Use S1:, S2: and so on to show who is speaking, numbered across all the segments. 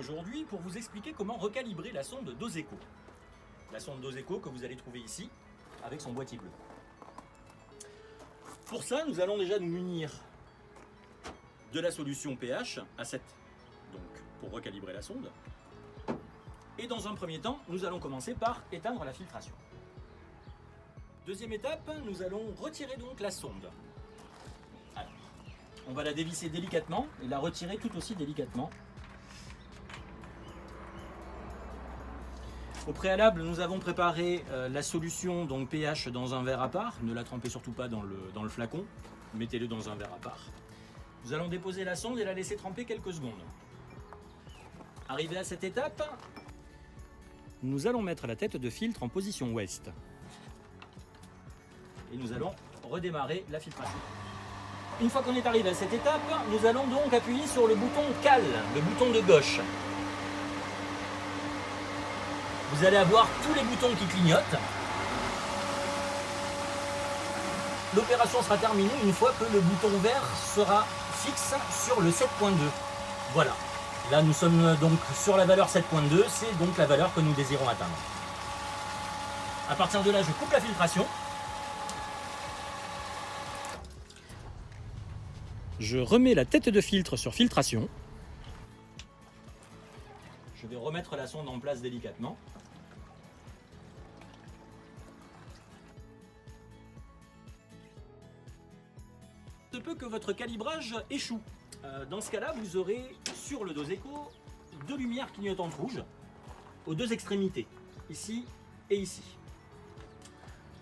S1: aujourd'hui pour vous expliquer comment recalibrer la sonde Doseco. La sonde Doseco que vous allez trouver ici avec son boîtier bleu. Pour ça, nous allons déjà nous munir de la solution pH à 7, donc pour recalibrer la sonde. Et dans un premier temps, nous allons commencer par éteindre la filtration. Deuxième étape, nous allons retirer donc la sonde. Alors, on va la dévisser délicatement et la retirer tout aussi délicatement. Au préalable, nous avons préparé la solution donc pH dans un verre à part. Ne la trempez surtout pas dans le flacon, mettez-le dans un verre à part. Nous allons déposer la sonde et la laisser tremper quelques secondes. Arrivé à cette étape, nous allons mettre la tête de filtre en position ouest. Et nous allons redémarrer la filtration. Une fois qu'on est arrivé à cette étape, nous allons donc appuyer sur le bouton cale, le bouton de gauche. Vous allez avoir tous les boutons qui clignotent. L'opération sera terminée une fois que le bouton vert sera fixe sur le 7.2. Voilà. Là, nous sommes donc sur la valeur 7.2. C'est donc la valeur que nous désirons atteindre. À partir de là, je coupe la filtration. Je remets la tête de filtre sur filtration. Je vais remettre la sonde en place délicatement. Il se peut que votre calibrage échoue. Dans ce cas-là, vous aurez sur le Doseco deux lumières clignotantes rouges aux deux extrémités, ici et ici.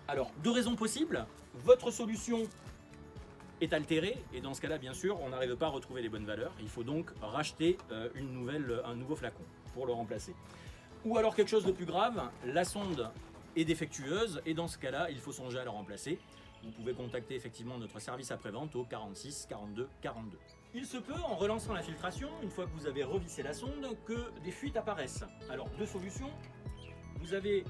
S1: Alors, deux raisons possibles. Votre solution est altérée et dans ce cas-là, bien sûr, on n'arrive pas à retrouver les bonnes valeurs. Il faut donc racheter un nouveau flacon pour le remplacer. Ou alors quelque chose de plus grave, la sonde est défectueuse et dans ce cas-là, il faut songer à la remplacer. Vous pouvez contacter effectivement notre service après-vente au 46 42 42. Il se peut, en relançant la filtration, une fois que vous avez revissé la sonde, que des fuites apparaissent. Alors, deux solutions. Vous avez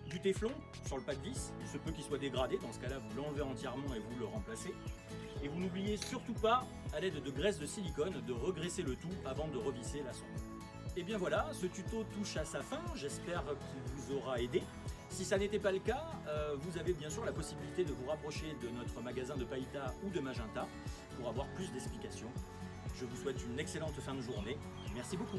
S1: du téflon sur le pas de vis. Il se peut qu'il soit dégradé. Dans ce cas-là, vous l'enlevez entièrement et vous le remplacez. Et vous n'oubliez surtout pas, à l'aide de graisse de silicone, de regraisser le tout avant de revisser la sonde. Et bien voilà, ce tuto touche à sa fin, j'espère qu'il vous aura aidé. Si ça n'était pas le cas, vous avez bien sûr la possibilité de vous rapprocher de notre magasin de Païta ou de Magenta pour avoir plus d'explications. Je vous souhaite une excellente fin de journée. Merci beaucoup.